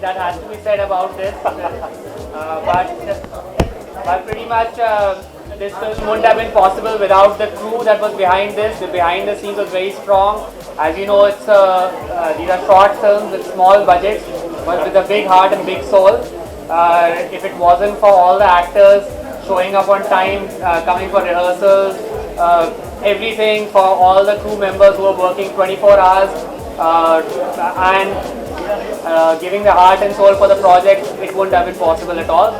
that has to be said about this. But pretty much this film wouldn't have been possible without the crew that was behind this. The behind the scenes was very strong. As you know, it's these are short films with small budgets, but with a big heart and big soul. If it wasn't for all the actors showing up on time, coming for rehearsals, everything, for all the crew members who were working 24 hours and giving the heart and soul for the project, it wouldn't have been possible at all.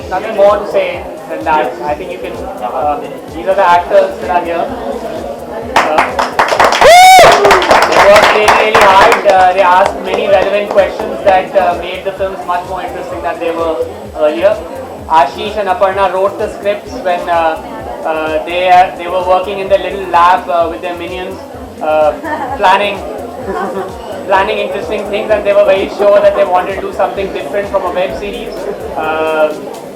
Nothing more to say than that. I think you can, these are the actors that are here. They worked really hard. They asked many relevant questions that made the films much more interesting than they were earlier. Ashish and Aparna wrote the scripts when they were working in the little lab with their minions, planning planning interesting things, and they were very sure that they wanted to do something different from a web series.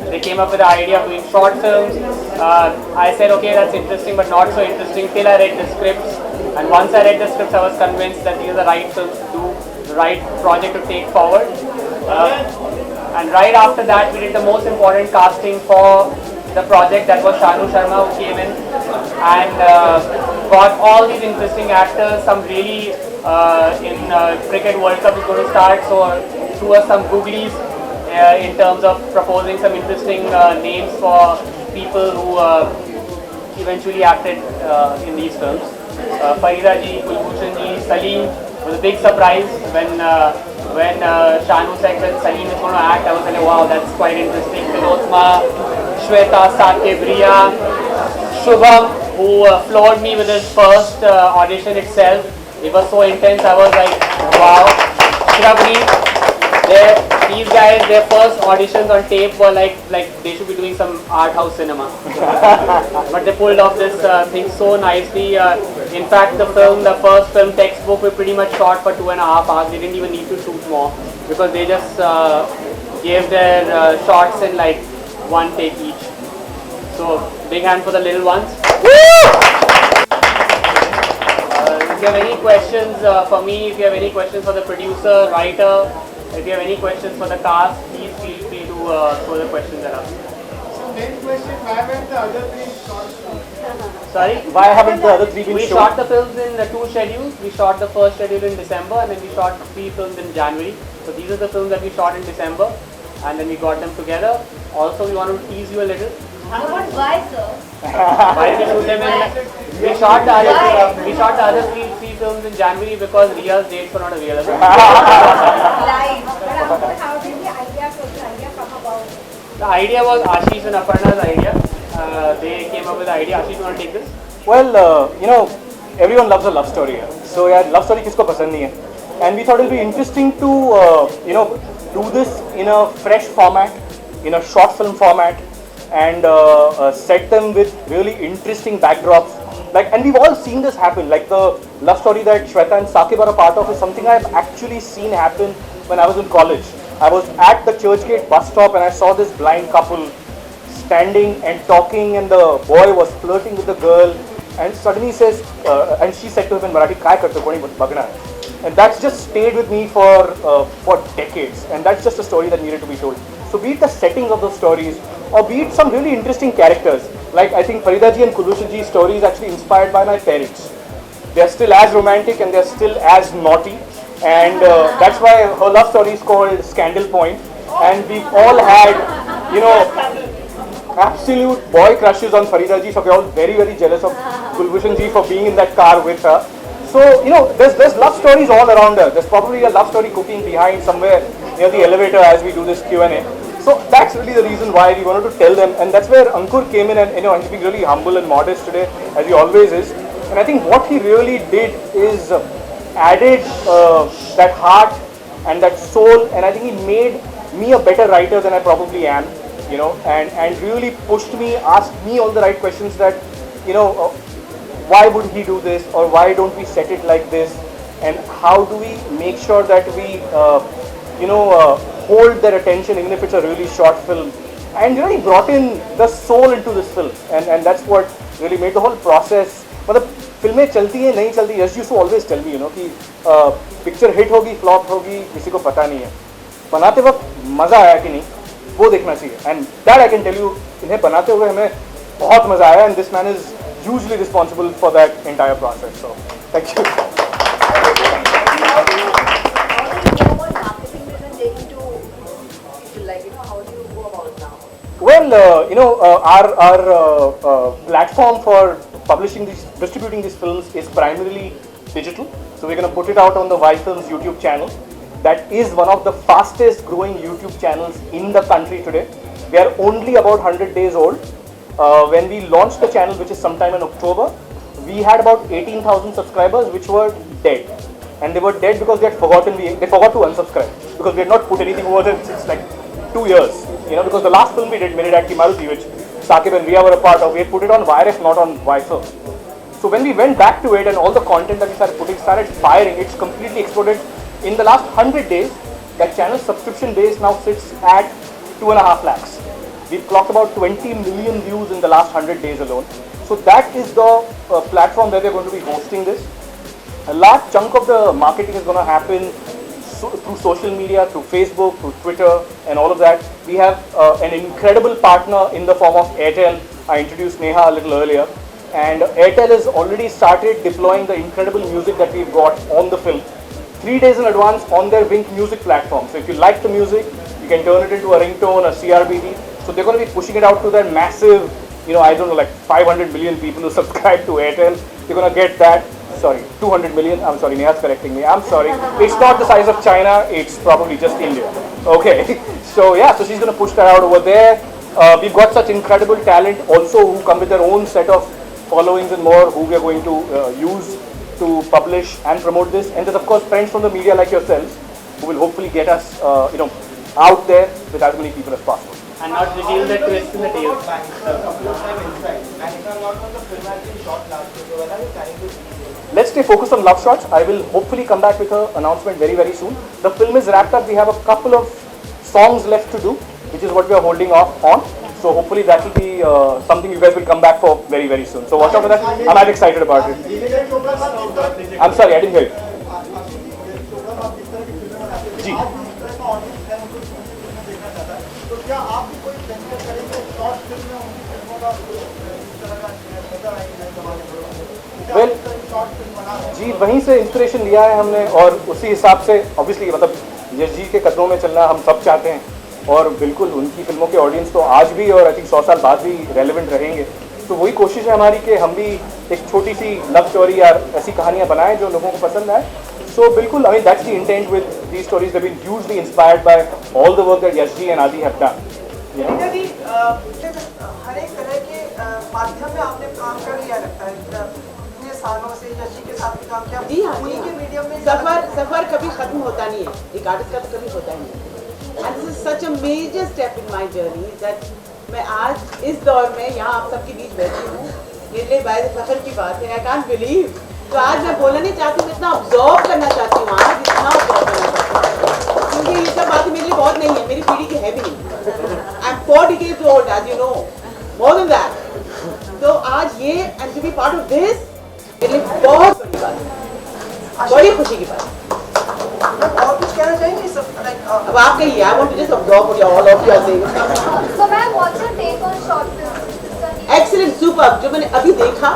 They came up with the idea of doing short films. I said, okay, that's interesting, but not so interesting till I read the scripts. And once I read the scripts, I was convinced that these are the right films to do, the right project to take forward. And right after that, we did the most important casting for the project. That was Shaan Sharma, who came in and got all these interesting actors. Some really in Cricket World Cup is going to start, so threw us some googlies in terms of proposing some interesting names for people who eventually acted in these films. Farida ji, Kulbhushan ji, Salim was a big surprise when Shanu said that Salim is going to act. I was like, wow, that's quite interesting. Vinodma, Shweta, Sakib, Riya, Shubham, who floored me with his first audition itself. It was so intense. I was like, wow. Shravani, these guys, their first auditions on tape were like they should be doing some art house cinema. But they pulled off this thing so nicely. In fact, the first film textbook, we pretty much shot for 2.5 hours. They didn't even need to shoot more because they just gave their shots in like one take each. So big hand for the little ones. If you have any questions for me, if you have any questions for the producer, writer, if you have any questions for the cast, please feel free to throw the questions at us. So main question, why haven't the other three shot? Sorry? Why haven't the other three been shown? We shot the films in 2 schedules. We shot the first schedule in December and then we shot 3 films in January. So these are the films that we shot in December and then we got them together. Also, we want to tease you a little. Why, sir? Why did we shoot them in? We shot the other three films in January because Riya's dates were not available. Live. But how did the idea come about? The idea was Ashish and Aparna's idea. They came up with the idea. Ashish, you want to take this? Well, everyone loves a love story. So yeah, love story kisko pasand nahi hai. And we thought it would be interesting to do this in a fresh format, in a short film format, and set them with really interesting backdrops. And we've all seen this happen. Like the love story that Shweta and Sakib are a part of is something I've actually seen happen when I was in college. I was at the Churchgate bus stop and I saw this blind couple standing and talking, and the boy was flirting with the girl, and suddenly says, and she said to him in Marathi, "Kai karto koni bagna hai?" And that's just stayed with me for decades, and that's just a story that needed to be told. So be it the settings of the stories, or be it some really interesting characters. Like I think Farida ji and Kulbhushan ji's story is actually inspired by my parents. They are still as romantic and they are still as naughty, and that's why her love story is called Scandal Point. And we've all had, absolute boy crushes on Farida ji, so we're all very, very jealous of Kulbhushan ji for being in that car with her. So, there's love stories all around her. There's probably a love story cooking behind somewhere near the elevator as we do this Q&A. So that's really the reason why we wanted to tell them, and that's where Ankur came in, and he's being really humble and modest today, as he always is. And I think what he really did is added that heart and that soul, and I think he made me a better writer than I probably am, and really pushed me, asked me all the right questions that, why would he do this, or why don't we set it like this, and how do we make sure that we, hold their attention even if it's a really short film. And he brought in the soul into this film, and that's what really made the whole process. But फिल्में चलती हैं नहीं चलती, Yash used to always tell me कि picture hit होगी flop होगी किसी को पता नहीं है, बनाते वक्त मज़ा आया कि नहीं वो देखना चाहिए. And that I can tell you, इन्हें बनाते हुए हमें बहुत मज़ा आया and this man is hugely responsible for that entire process. So thank you. How do you go about marketing this and taking to people, like, how do you go about now? Well, our platform for publishing these, distributing these films is primarily digital. So we're going to put it out on the Y Films YouTube channel. That is one of the fastest growing YouTube channels in the country today. We are only about 100 days old. When we launched the channel, which is sometime in October, we had about 18,000 subscribers, which were dead. And they were dead because they forgot to unsubscribe because we had not put anything over them since like 2 years. Because the last film we did, Mere Dad Ki Maruti, which Saqib and Riya were a part of, we had put it on YRF, not on YFilm. So when we went back to it and all the content that we started putting started firing, it's completely exploded. In the last 100 days, that channel's subscription base now sits at 2.5 lakhs. We've clocked about 20 million views in the last 100 days alone. So that is the platform where we're going to be hosting this. A large chunk of the marketing is going to happen through social media, through Facebook, through Twitter and all of that. We have an incredible partner in the form of Airtel. I introduced Neha a little earlier. And Airtel has already started deploying the incredible music that we've got on the film 3 days in advance on their Wink music platform. So if you like the music, you can turn it into a ringtone, a CRBD. So they're going to be pushing it out to their massive, I don't know, like 500 million people who subscribe to Airtel. They're going to get that. Sorry, 200 million. I'm sorry, Neha's correcting me. I'm sorry. It's not the size of China. It's probably just India. Okay. So yeah, so she's going to push that out over there. We've got such incredible talent also who come with their own set of followings and more who we are going to use to publish and promote this. And there's of course friends from the media like yourselves who will hopefully get us, out there with as many people as possible. And not reveal the twist in the tail. Let's stay focused on Love Shots. I will hopefully come back with an announcement very, very soon. The film is wrapped up. We have a couple of songs left to do, which is what we are holding off on. So hopefully that will be something you guys will come back for very, very soon. So watch out for that. I'm as excited about it. I'm sorry, I didn't hear you. जी. क्या आप भी कोई venture करेंगे short film में उनकी फिल्मों का इस तरह का नजर आएगी वेल जी, वहीं से इंस्पिरेशन लिया है हमने और उसी हिसाब से ऑब्वियसली मतलब यश जी के कदमों में चलना हम सब चाहते हैं और बिल्कुल उनकी फिल्मों के ऑडियंस तो आज भी और आई थिंक 100 साल बाद भी रेलेवेंट रहेंगे. तो वही कोशिश है हमारी कि हम भी एक छोटी सी लव स्टोरी या ऐसी कहानियाँ बनाएं जो लोगों को पसंद आए. So बिल्कुल, I mean that's the intent with these stories. They've been hugely inspired by all the work that Yash ji and Adi have done. हर एक तरह के माध्यम में आपने काम कर लिया लगता है इतने सालों से यश जी के साथ भी काम किया. जी हाँ, उन्हीं के मीडियम में सफर कभी खत्म होता नहीं है, एक आर्टिस्ट का तो कभी होता ही नहीं. And this is such a major step in my journey that मैं आज इस दौर में यहाँ आप सबके बीच बैठी हूँ. मेरे लिए बायद फख्र की बात है. I can't believe. तो आज मैं बोलना नहीं चाहती हूँ, इतना ऑब्जॉर्व करना चाहती हूँ आज, इतना ऑब्जॉर्व करना चाहती हूँ क्योंकि ये सब बातें मेरे लिए बहुत नहीं है, मेरी पीढ़ी की है भी नहीं. I am 40 decades old, as you know, more than that. तो आज ये and to be part of this मेरे लिए बहुत बड़ी बात है, बड़ी खुशी की बात है. और कुछ कहना चाहेंगे सब अब आप कहिए. I want to just observe what all of you are saying. So ma'am, what's your take on short films? Is this a excellent, super. जो मैंने अभी देखा,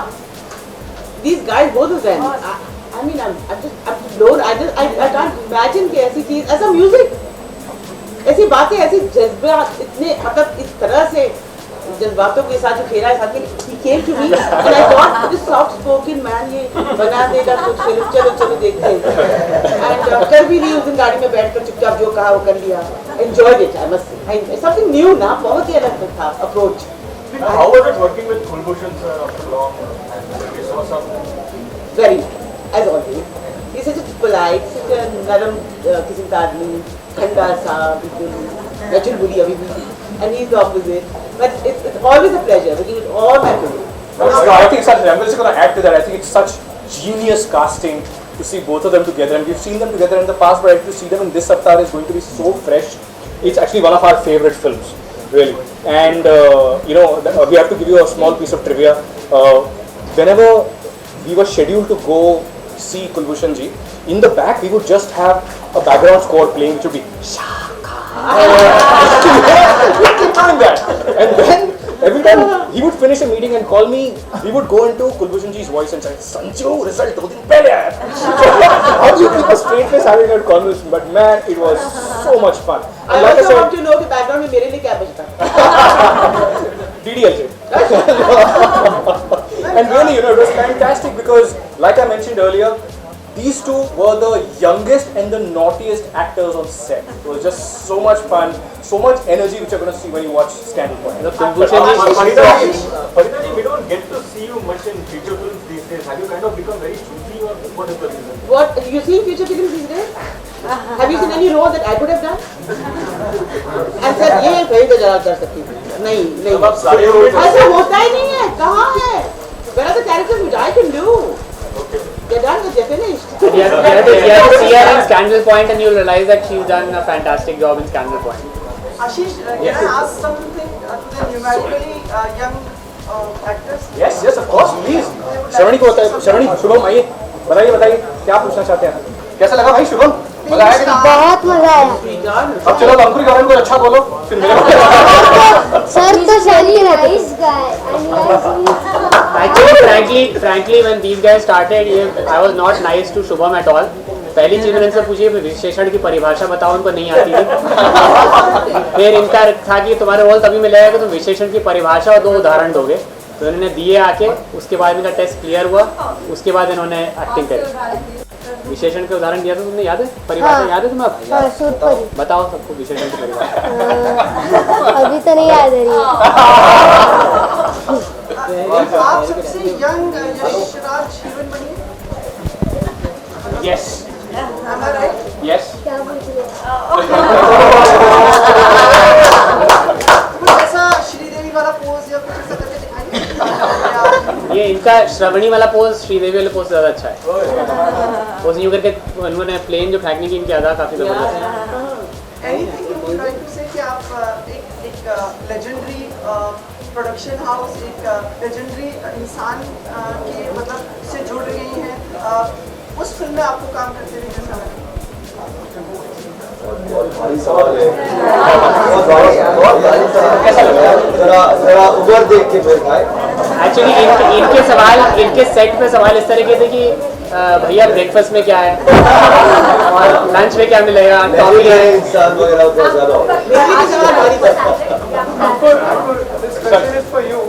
these guys, both of them, I mean, I'm just blown. I can't imagine कि ऐसी चीज, ऐसा music, ऐसी बातें, ऐसी जज्बात, इतने मतलब इस तरह से जज्बातों के साथ जो खेला है साथ में. He came to me and I thought this soft spoken man ये बना देगा कुछ फिल्म, चलो देखते हैं. And कर भी ली उस दिन गाड़ी में बैठकर चुपचाप जो कहा वो कर लिया. Enjoyed it, I must say. Something new ना, बहुत ही अलग था approach. How was it working with Kulbhushan sir after long? We saw some. Very, as always. He's such a polite, such a naram किस्म का आदमी, ठंडा सा, बिल्कुल नचुल बुली अभी भी. And he's the opposite. But it's always a pleasure working with all my colleagues. I think I'm just going to add to that. I think it's such genius casting to see both of them together, and we've seen them together in the past, but to see them in this avatar is going to be so fresh. It's actually one of our favorite films, really. And we have to give you a small piece of trivia. Whenever we were scheduled to go see Kulbhushan ji, in the back we would just have a background score playing, which would be we keep doing that. And then every time he would finish a meeting and call me, we would go into Kulbhushan ji's voice and say, Sanju, result 2 din pehle aaya hai." How do you keep a straight face having that conversation? But man, it was so much fun. I And like also I want said, to know कि background में मेरे लिए क्या बजता है? DDLJ. And really, it was fantastic because, like I mentioned earlier, these two were the youngest and the naughtiest actors on set. It was just so much fun, so much energy which you're going to see when you watch Scandal Point. Farida ji, we don't get to see you much in feature films these days. Have you kind of become very choosy, or what is the reason? What you see future films these days? Have you seen any role that I could have done? And sir, ये कहीं तो जरा कर सकती थी. नहीं. ऐसा होता ही नहीं है. कहाँ है? Where are the characters which I can do? They're done. They're finished. You have to see her in Scandal Point and you'll realize that she's done a fantastic job in Scandal Point. Ashish, can I ask something to the numerically young actors? Yes, of course, please. शरवणी को बताइए, शरवणी, शुभम आइए, बताइए क्या पूछना चाहते हैं? कैसा लगा भाई शुभम? मजा आया कि नहीं? बहुत मजा आया। अब चलो अंकुरी गार्डन को अच्छा बोलो, फिर मेरे सर तो सही रहते। Actually, frankly, when these guys started, I was not nice to Shubham at all. पहली चीज मैंने इनसे पूछी विशेषण की परिभाषा बताओ, उनको नहीं आती थी। फिर इनका था कि तुम्हारे रोल तभी मिलेगा कि तुम विशेषण की परिभाषा और 2 उदाहरण दोगे, तो इन्होंने दिए आके, उसके बाद इनका टेस्ट क्लियर हुआ, उसके बाद इन्होंने एक्टिंग करी। विशेषण के उदाहरण दिया था तुमने, याद है? परिभाषा याद है तुम्हें? बताओ सबको विशेषण की परिभाषा। अभी तो नहीं याद है। आप सबसे यंग यश राज हीरोइन बनी। Yes. Am I right? Yes. क्या बोल रहे हो? कुछ ऐसा श्रीदेवी वाला पोज या कुछ ऐसा करके दिखाएंगे? ये इनका श्रवणी वाला पोज श्रीदेवी वाले पोज से ज़्यादा अच्छा है। पोज यूँ करके उन्होंने प्लेन जो फेंकने की इनकी अदा काफ़ी ज़बरदस्त है। Anything you would like to say कि आप एक legendary प्रोडक्शन हाउस, एक लेजेंडरी इंसान के मतलब से जुड़ गई हैं, उस फिल्म में आपको काम करते हुए कैसा लगा? एक्चुअली इनके सेट पे सवाल इस तरीके थे कि भैया ब्रेकफास्ट में क्या है और लंच में क्या मिलेगा, टॉपिक है। This question is for you.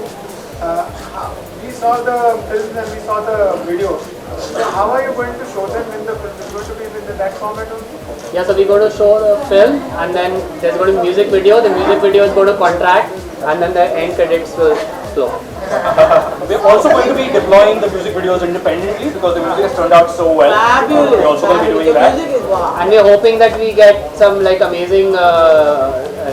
We saw the films and we saw the videos. So how are you going to show them in the film? Is going to be in that format only? Yeah, so we're going to show the film and then there's going to be music video. The music video is going to contract and then the end credits will flow. We're also going to be deploying the music videos independently because the music has turned out so well. We're also going to be doing that. And we're hoping that we get some like amazing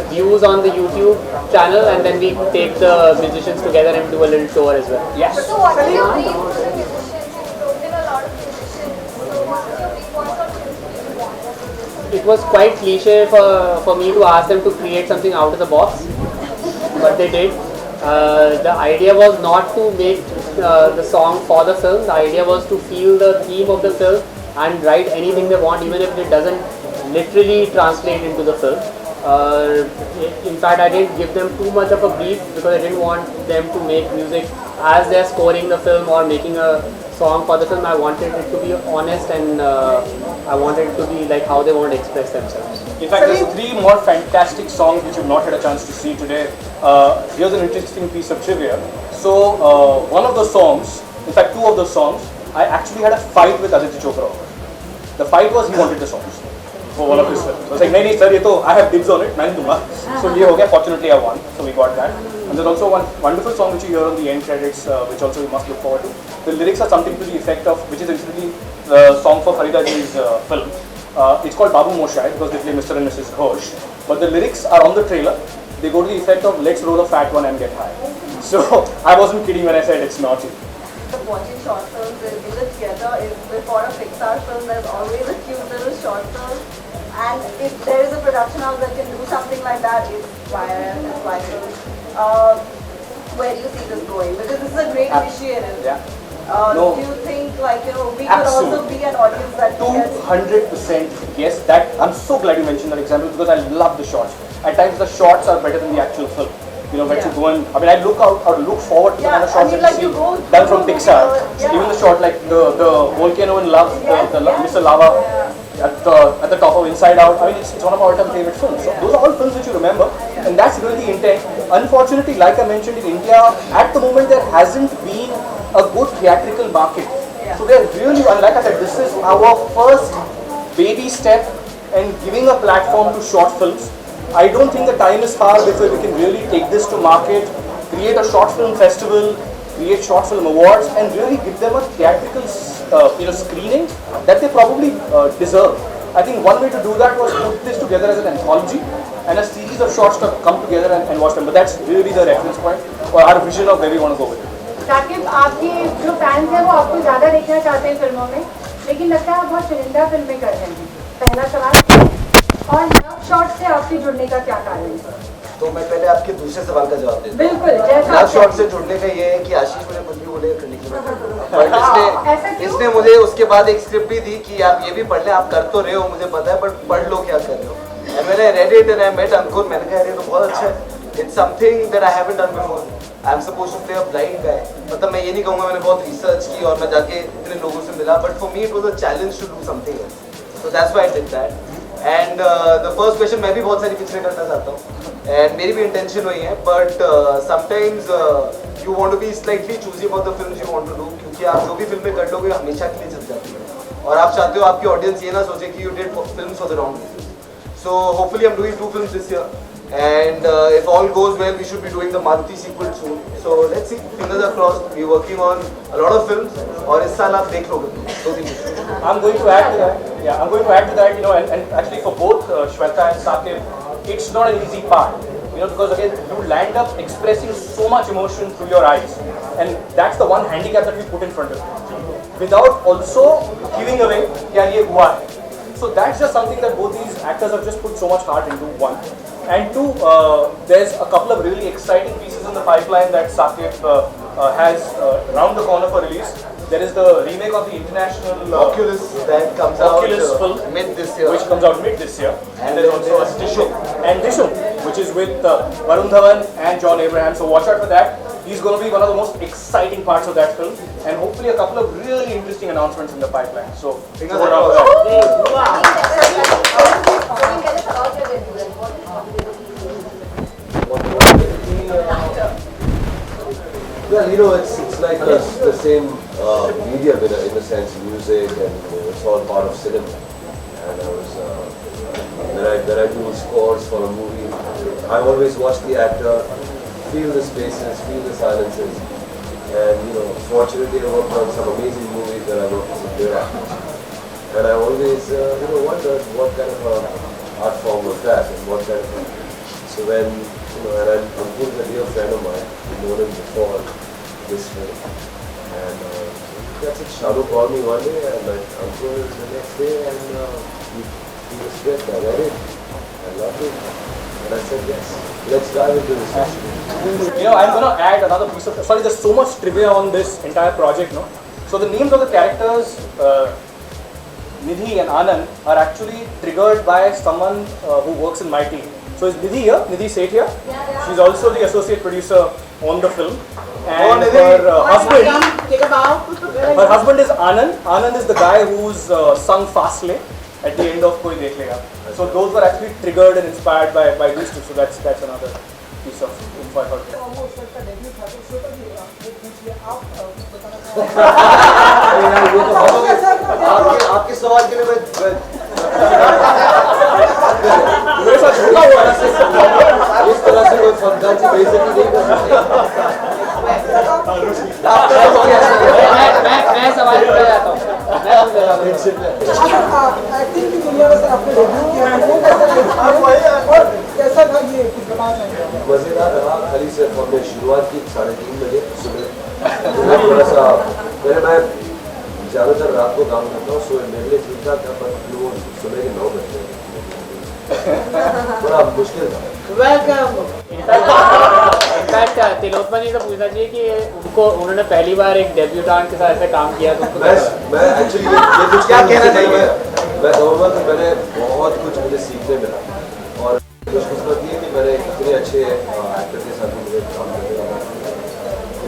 views on the YouTube channel and then we take the musicians together and do a little tour as well. Yes. So what are your dreams for the musicians? You brought in a lot of musicians. So what's your big one or two you want? It was quite cliche for me to ask them to create something out of the box, but they did. The idea was not to make the song for the film. The idea was to feel the theme of the film and write anything they want, even if it doesn't literally translate into the film. In fact, I didn't give them too much of a brief because I didn't want them to make music as they're scoring the film or making a song for the film. I wanted it to be honest and I wanted it to be like how they want to express themselves. In fact, there's 3 more fantastic songs which you've not had a chance to see today. Here's an interesting piece of trivia. So, one of the songs, in fact 2 of the songs, I actually had a fight with Aditya Chopra. The fight was he wanted the songs for one of his films. So I was like, no, sir, I have dibs on it, maine dunga. So ye ho gaya. Fortunately, I won, so we got that. And there's also one wonderful song which you hear on the end credits, which also you must look forward to. The lyrics are something to the effect of, which is incidentally the song for Farida ji's film. It's called Babu Moshai because they play Mr. and Mrs. Ghosh. But the lyrics are on the trailer. They go to the effect of let's roll a fat one and get high. So I wasn't kidding when I said it's naughty. Watching short films in the theatre is before a Pixar film. There's always a cute little short film, and if there is a production house that can do something like that, it's why. Where do you see this going? Because this is a great initiative. Yeah. No. Do you think like we could also Absolutely. be an audience that gets 200% yes. That I'm so glad you mentioned that example because I love the shots. At times the shots are better than the actual film. You know, when you go and I look out or look forward to the kind of shots that you see done from Pixar. Even the shot like the volcano in love, the Mr. Lava at the top of Inside Out. I mean, it's one of our all-time favorite films. So those are all films which you remember, and that's really the intent. Unfortunately, like I mentioned, in India at the moment there hasn't been a good theatrical market. So they're really, like I said, this is our first baby step in giving a platform to short films. I don't think the time is far before we can really take this to market, create a short film festival, create short film awards, and really give them a theatrical, screening that they probably deserve. I think one way to do that was put this together as an anthology and a series of shorts to come together and watch them. But that's really the reference point or our vision of where we want to go with it. Saqib, आपके जो fans हैं वो आपको ज़्यादा देखना चाहते हैं फिल्मों में, लेकिन लगता है आप बहुत चुनिंदा फिल्में कर रहे हैं. पहला सवाल, और लव शॉट से आपके जुड़ने का क्या कारण है? तो मैं पहले आपके दूसरे सवाल का जवाब देता हूँ. बिल्कुल. लव शॉट से जुड़ने का ये है कि आशीष मुझे कुछ भी बोले करने के लिए, इसने मुझे उसके बाद एक स्क्रिप्ट भी दी कि आप ये भी पढ़ लें, आप कर तो रहे हो मुझे पता है, बट पढ़ लो क्या कर रहे हो. And when I read it and I met अंकुर, मैंने कहा ये तो बहुत अच्छा है. It's something that I haven't done before. I'm supposed to play a blind guy. मतलब मैं ये नहीं कहूँगा मैंने बहुत रिसर्च की और मैं जाके इतने लोगों से मिला, but for me it was a challenge to do something else. So that's why I did that. And the first question मैं भी बहुत सारी पिक्चरें करना चाहता हूँ and मेरी भी intention वही है, but sometimes you want to be slightly choosy about the films you want to do क्योंकि आप जो भी फिल्में कर लोगे हमेशा के लिए चल जाती है और आप चाहते हो आपकी ऑडियंस ये ना सोचे कि you did films for the wrong reasons. So hopefully I'm doing 2 films this year. And if all goes well, we should be doing the Maruti sequel soon. So let's see, fingers are crossed. We're working on a lot of films. और इस साल आप देख लोगे. I'm going to add to that. Yeah, I'm going to add to that. And actually for both Shweta and Sakib, it's not an easy part. Because again, you land up expressing so much emotion through your eyes, and that's the one handicap that we put in front of you, without also giving away क्या ये हुआ है. So that's just something that both these actors have just put so much heart into, one. And two, there's a couple of really exciting pieces in the pipeline that Sakib has around the corner for release. There is the remake of the international Oculus that comes out mid this year. Which comes out mid this year. And there's also Dishum, which is with Varun Dhawan and John Abraham. So watch out for that. He's going to be one of the most exciting parts of that film, and hopefully a couple of really interesting announcements in the pipeline. So, fingers Well, it's like the same medium in a sense, music, and it's all part of cinema. And I was when I do scores for a movie, I always watch the actor, feel the spaces, feel the silences, and fortunately I worked on some amazing movies that I worked with some great actors. And I always wondered what kind of art form was that, and what kind of. So when and Ankur is a dear friend of mine, I've known him before this film, and that's it. Shalu called me one day, and Ankur is the next day, and he was script. I read it, I loved it, and I said yes. Let's dive into this. I'm going to add another piece of. Sorry, there's so much trivia on this entire project, no? So the names of the characters, Nidhi and Anand, are actually triggered by someone who works in my team. So is Nidhi here? Nidhi Seth here? Yeah. She's also the associate producer on the film. And her husband is Anand. Anand is the guy who's sung Fasle at the end of Koi Dekh Lega. So those were actually triggered and inspired by these two. So that's another piece of info I heard. आपके सवाल के लिए मैं मेरे साथ झूठा हुआ है इस तरह से कोई फंक्शन की बेइज्जती नहीं कर सकते. मैं सवाल पूछना चाहता हूँ. एक्टिंग की दुनिया में आपने डेब्यू किया है, वो कैसा था ये कुछ बताना चाहिए? मजेदार रहा. खाली सिर्फ हमने शुरुआत की 3:30 बजे सुबह. थोड़ा सा मैं ज़्यादातर रात को काम करता हूँ, सो मेरे लिए ठीक था, पर वो सुबह के 9 बजे बड़ा मुश्किल था. वेलकम. इनफैक्ट तिलोत्तमा जी से पूछना चाहिए कि उन्होंने पहली बार एक डेब्यूटांट के साथ ऐसे काम किया तो मैं एक्चुअली ये कुछ क्या कहना चाहिए, मैं कहूँगा कि मैंने बहुत कुछ मुझे सीखने मिला और खुशकिस्मत ये कि मैंने इतने अच्छे एक्टर के साथ मुझे काम करने लगा।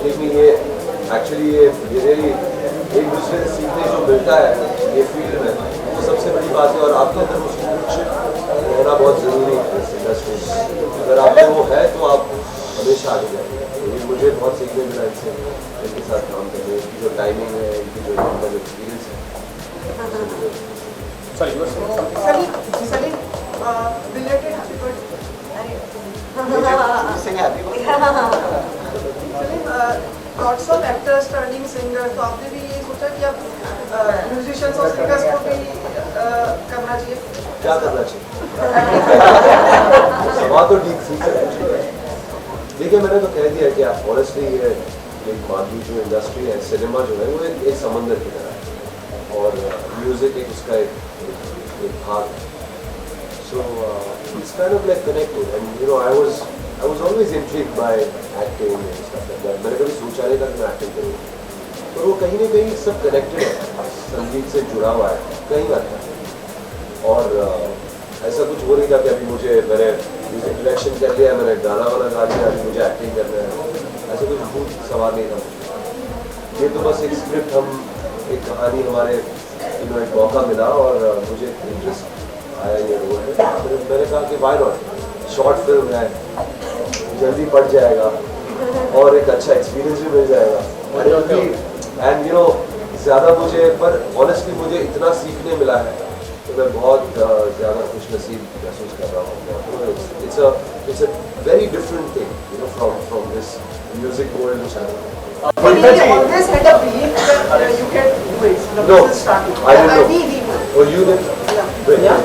लेकिन ये एक्चुअली ये रियली एक दूसरे से सीखने जो मिलता है ये फील्ड में, वो सबसे बड़ी बात है। और आपके अंदर वो स्पिरिट रहना बहुत ज़रूरी है इस इंडस्ट्री में। अगर आप में वो है तो आप हमेशा आगे जाएंगे। तो ये मुझे बहुत सीखने मिला इनसे, इनके साथ काम करने, इनकी जो टाइमिंग है, इनकी जो इनका जो एक्सपीरियंस है। Salim, belated happy birthday. Salim, lots of actors turning singers. तो आपने भी ये सोचा कि आप म्यूजिशियंस और सिंगर्स को भी करना चाहिए? क्या करना चाहिए? सवाल तो ठीक ठीक है। देखिए मैंने तो कह दिया कि आप ऑनेस्टली ये एक बाकी जो इंडस्ट्री है, सिनेमा जो है वो एक समंदर की तरह है और म्यूजिक एक उसका एक भाग है। So it's kind of like connected, and you know I was always intrigued by acting and stuff like that. मैंने कभी सोचा नहीं था कि मैं एक्टिंग करूँ, पर वो कहीं ना कहीं सब कनेक्टेड है, संगीत से जुड़ा हुआ है कहीं ना कहीं। और ऐसा कुछ हो नहीं था कि अभी मैंने म्यूजिक डायरेक्शन कर लिया, मैंने गाना वाला गा लिया, अभी मुझे एक्टिंग करना है, ऐसा कुछ भूत सवाल नहीं था। ये तो बस एक स्क्रिप्ट, हम एक कहानी हमारे एक मौका मिला और मुझे इंटरेस्ट आया ये रोल में। मैंने कहा कि वाई नॉट, शॉर्ट फिल्म है, जल्दी पड़ जाएगा और एक अच्छा एक्सपीरियंस भी मिल जाएगा। एंड यू नो ज़्यादा मुझे, पर ऑनेस्टली मुझे इतना सीखने मिला है तो मैं बहुत ज़्यादा खुश नसीब महसूस कर रहा हूँ। It's a very different thing you know from this music world which I know. Always had a belief that you can do it. No, I didn't know. Oh, you did? Yeah.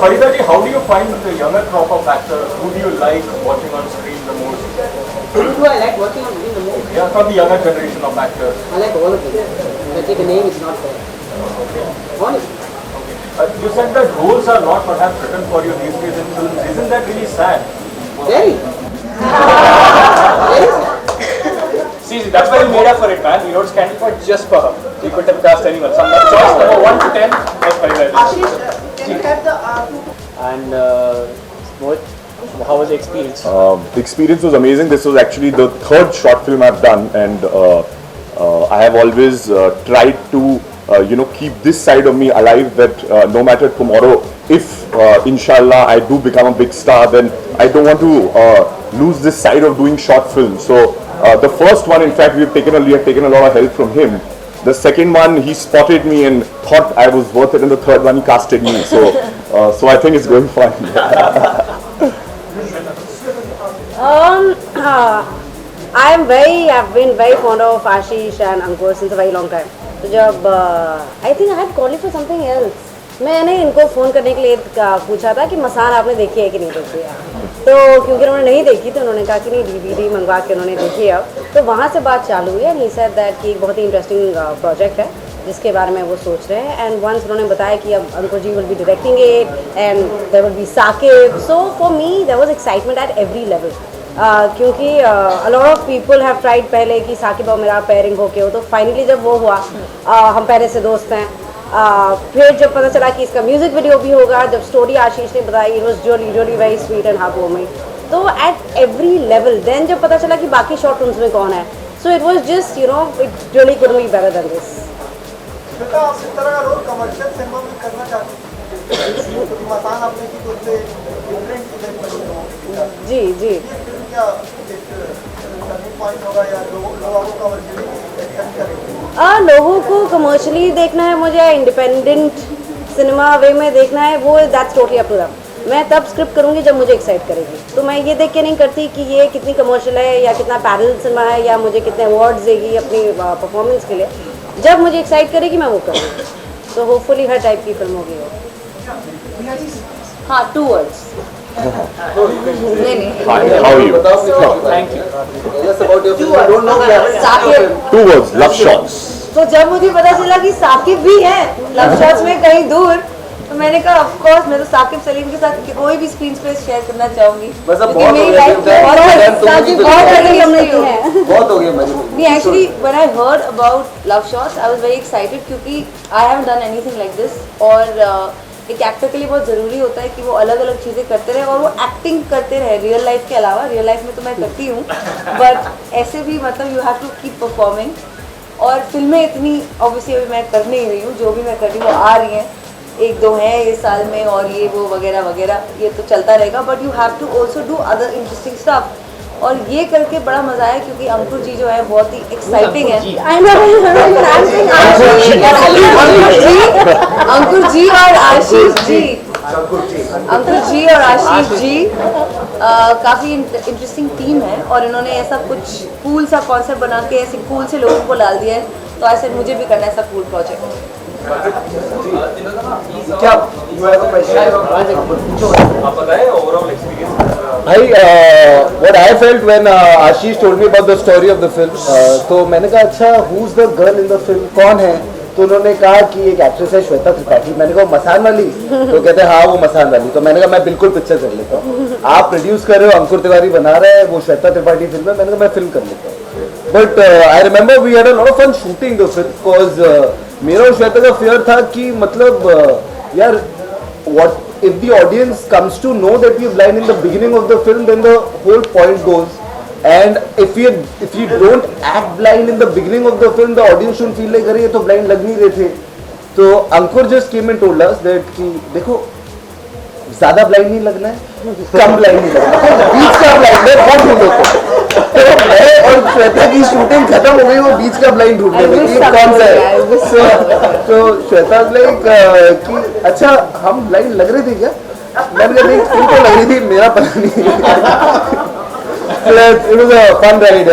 Farida ji, how do you find the younger crop of actors? Who do you like watching on screen the most? Who do I like watching on screen the most? Yeah, from the younger generation of actors. I like all of them. If I take a name, it's not fair. Okay. Honestly. You said that roles are not perhaps written for you these days in films. Isn't that really sad? Very. Very sad. See, that's why we made up for it, man. We wrote Scandal for just for her. We couldn't have cast anyone. So choice number 1 to 10 was Farida. Ashish, can you have the And how was the experience? The experience was amazing. This was actually the third short film I've done, and I have always tried to keep this side of me alive, that no matter tomorrow, if inshallah I do become a big star, then I don't want to lose this side of doing short films. So the first one, in fact, we have taken a lot of help from him. The second one, he spotted me and thought I was worth it, and the third one, he casted me. So I think it's going fine. I've been very fond of Ashish and Ankur since a very long time. तो जब I think I had called for something else. मैंने इनको phone करने के लिए पूछा था कि मसान आपने देखी है कि नहीं देखी है, तो क्योंकि उन्होंने नहीं देखी तो उन्होंने कहा कि नहीं DVD मंगवा के उन्होंने देखी है। अब तो वहाँ से बात चालू हुई एंड ही सेड दैट कि एक बहुत ही इंटरेस्टिंग प्रोजेक्ट है जिसके बारे में वो सोच रहे हैं। एंड वंस उन्होंने बताया कि अब Ankur ji will be directing it and there will be Saqib, so for me there was excitement at every level. क्योंकि a lot of people have tried पहले कि साकिब और मेरा पेयरिंग होके हो, तो फाइनली जब वो हुआ, हम पहले से दोस्त हैं। फिर जब पता चला कि इसका म्यूजिक वीडियो भी होगा, जब स्टोरी आशीष ने बताई, it was really very sweet and heartwarming. तो एट एवरी लेवल देन जब पता चला कि बाकी शॉर्ट फिल्म्स में कौन है, so it was just it really couldn't be better than this. बेटा आप इस तरह का रोल कमर्शियल सिनेमा में करना चाहते हैं, तो मसान आपने की तो से डिफरेंट जी जी क्या एक टर्निंग पॉइंट होगा या लोगों को कमर्शियली एक्सेप्ट करेंगे? लोगों को कमर्शियली देखना है मुझे या इंडिपेंडेंट सिनेमा वे में देखना है, वो that's totally up to them. मैं तब स्क्रिप्ट करूँगी जब मुझे एक्साइट करेगी। तो मैं ये देख के नहीं करती कि ये कितनी कमर्शियल है या कितना पैरेलल सिनेमा है या मुझे कितने अवार्ड्स देगी अपनी परफॉर्मेंस के लिए। जब मुझे एक्साइट करेगी मैं वो करूँगी। तो होपफुली हर टाइप की फिल्म होगी वो। हाँ, 2 words. नहीं How are you? Thank you. Yes, about your film. I don't know that. Saqib. 2 words, love shots. तो जब मुझे पता चला कि साकिब भी है लव शॉट्स में कहीं दूर, तो मैंने कहा ऑफ कोर्स मैं तो साकिब सलीम के साथ कोई भी स्क्रीन स्पेस शेयर करना चाहूँगी बस अब क्योंकि मेरी लाइफ बहुत हो गई नहीं actually when I heard about love shots I was very excited क्योंकि I haven't done anything like this और एक एक्टर के लिए बहुत ज़रूरी होता है कि वो अलग अलग चीज़ें करते रहे और वो एक्टिंग करते रहे रियल लाइफ के अलावा। रियल लाइफ में तो मैं करती हूँ बट ऐसे भी मतलब you have to keep performing और फिल्में इतनी ऑब्वियसली अभी मैं कर नहीं रही हूँ, जो भी मैं कर रही हूँ वो आ रही हैं, एक दो हैं इस साल में और ये वो वगैरह वगैरह, ये तो चलता रहेगा but you have to also do other interesting stuff और ये करके बड़ा मजा आया क्योंकि अंकुर जी जो है बहुत ही एक्साइटिंग है। अंकुर जी और आशीष जी, अंकुर जी और आशीष जी काफ़ी इंटरेस्टिंग टीम है और इन्होंने ऐसा कुछ कूल सा कॉन्सेप्ट बना के ऐसे कूल से लोगों को डाल दिया है तो ऐसे मुझे भी करना है ऐसा कूल प्रोजेक्ट। क्या आप बताएं overall experience. what I felt when Ashish told me about the story of the film, तो मैंने कहा अच्छा who's the girl in the film, कौन है? तो उन्होंने कहा कि एक एक्ट्रेस है श्वेता त्रिपाठी। मैंने कहा मसान वाली? तो कहते हैं हाँ वो मसान वाली। तो मैंने कहा मैं बिल्कुल पिक्चर कर लेता हूँ, आप प्रोड्यूस कर रहे हो, अंकुर तिवारी बना रहा है, वो श्वेता त्रिपाठी फिल्म है, मैंने कहा मैं फिल्म कर लेता हूँ। But I remember we had a lot of fun shooting the film because मेरा और श्वेता का फियर था कि मतलब यार what if the audience comes to know that we are blind in the beginning of the film, then the whole point goes. And if you don't act blind in the beginning of the film, the audience shouldn't feel like अरे ये तो blind लग नहीं रहे थे। तो अंकुर just came and told us that कि देखो ज़्यादा blind नहीं लगना है, कम blind नहीं लगना है, बीच का blind है बहुत ढूंढो। तो मैं और श्वेता की शूटिंग खत्म हो गई, वो बीच का blind ढूंढने में कि कौन सा है। तो श्वेता लाइक कि अच्छा हम blind लग रहे थे क्या? मैंने कहा नहीं तुम तो लग रही थी, मेरा पता नहीं। It was a fun ride.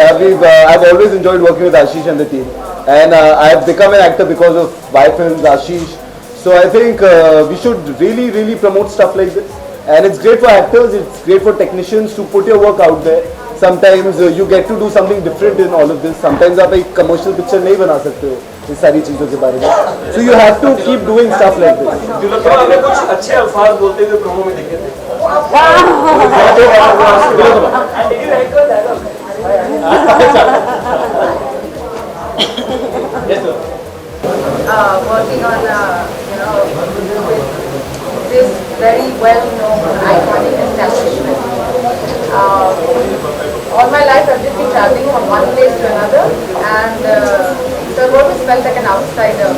I've always enjoyed working with Ashish and the team, and I've become an actor because of my films, Ashish. So I think we should really promote stuff like this, and it's great for actors, it's great for technicians to put your work out there. Sometimes you get to do something different in all of this. Sometimes आप एक commercial picture नहीं बना सकते हो इस सारी चीजों के बारे में. So you have to keep doing stuff like this. तो आपने कुछ अच्छे अल्फाज बोलते हुए प्रोमो में देखे थे। Working on with this very well-known iconic establishment. All my life I've just been traveling from one place to another, and so I've always felt like an outsider.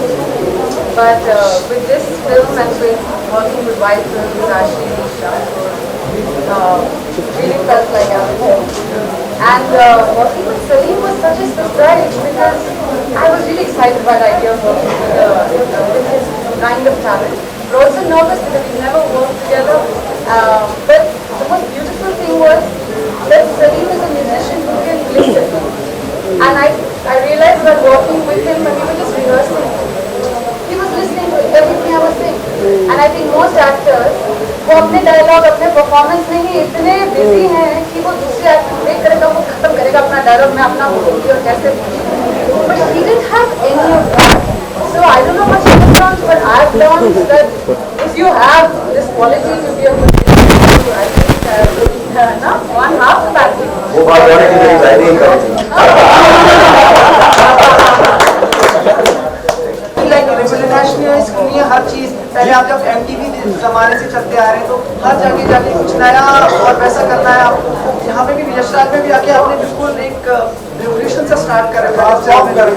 But with this film and with working with White Films, Ashish, really felt like I was home. And working with Salim was such a surprise because I was really excited by the idea of working with his kind of talent. But also nervous because we've never worked together. But the most beautiful thing was that Salim is a musician who can listen. And I realized while working with him when we were just rehearsing, he was listening to everything I was saying. And I think most actors वो अपने dialogue अपने performance में ही इतने busy हैं कि वो दूसरे actor देख करेगा, वो खत्म करेगा अपना डायलॉग, मैं अपना बोलूँगी और कैसे बोलूँगी. But he didn't have any of that. So I don't know much he has learned, but I've learned that if you have this quality to be a good musician, I think not one half the battle. वो बात है कि मेरी राय नहीं करूँगी। हर चीज़ पहले आप जब MTV ज़माने से चलते आ रहे हैं तो हर जगह जाके कुछ नया और वैसा करना है आपको। यहाँ पे भी यश राज में भी आके आपने बिल्कुल एक रेवोल्यूशन से स्टार्ट कर रहे हैं। आप कर रही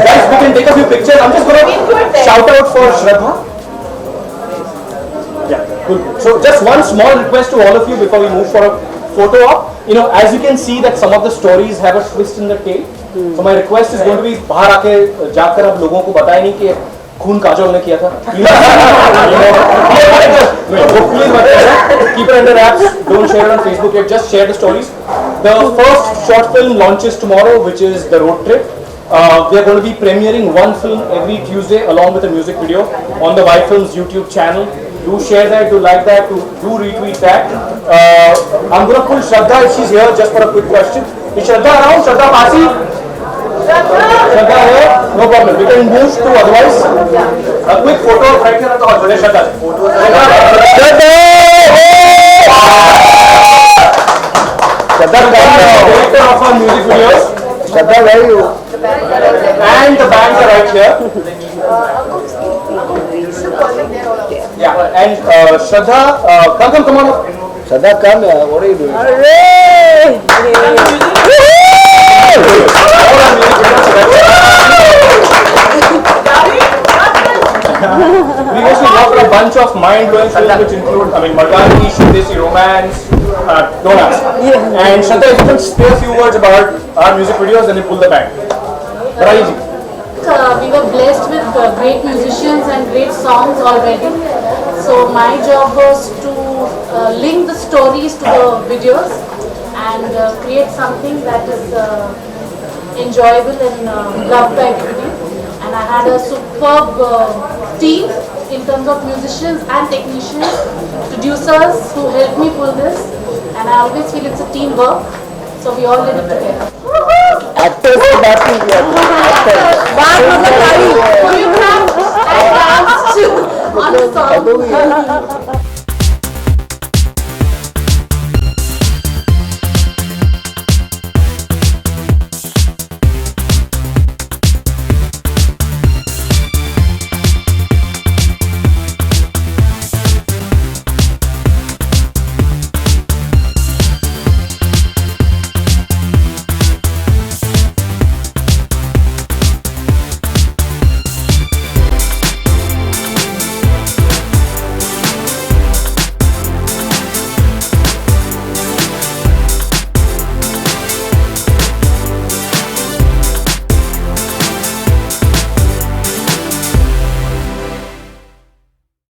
Guys, we can take a few pictures. I'm just gonna shout out for Shraddha. Yeah, cool. So just one small request to all of you before we move for a photo op. You know, as you can see that some of the stories have a twist in the tail. So my request is going to be बाहर आके जाकर आप लोगों को बताएं नहीं कि खून काजोल ने किया था. Please keep it under wraps. Don't share it on Facebook yet. Just share the stories. The first short film launches tomorrow, which is The Road Trip. We are going to be premiering one film every Tuesday along with a music video on the Y Films YouTube channel. Do share that, do like that, do retweet that. I'm going to pull Shraddha if she's here just for a quick question. Is Shraddha around? Shraddha Pasi? Shraddha here, no problem. We can move to otherwise. A quick photo right here at the hall. Shraddha. Shraddha, director of our music videos. Shraddha, where are you? And the bands are right here. Yeah, and Shraddha, come on. Shraddha, come here. What are you doing? We mostly work on a bunch of mind-blowing films which include, Margani, Shudesi Romance, don't ask. And Shraddha, if you can say a few words about our music videos and then pull the band. Very easy. We were blessed with great musicians and great songs already. So my job was to link the stories to the videos and create something that is enjoyable and loved by everybody. And I had a superb team in terms of musicians and technicians, producers who helped me pull this. And I always feel it's a teamwork. So we all did it together. Actors से बात नहीं किया. बात मतलब choreographed and danced on the song.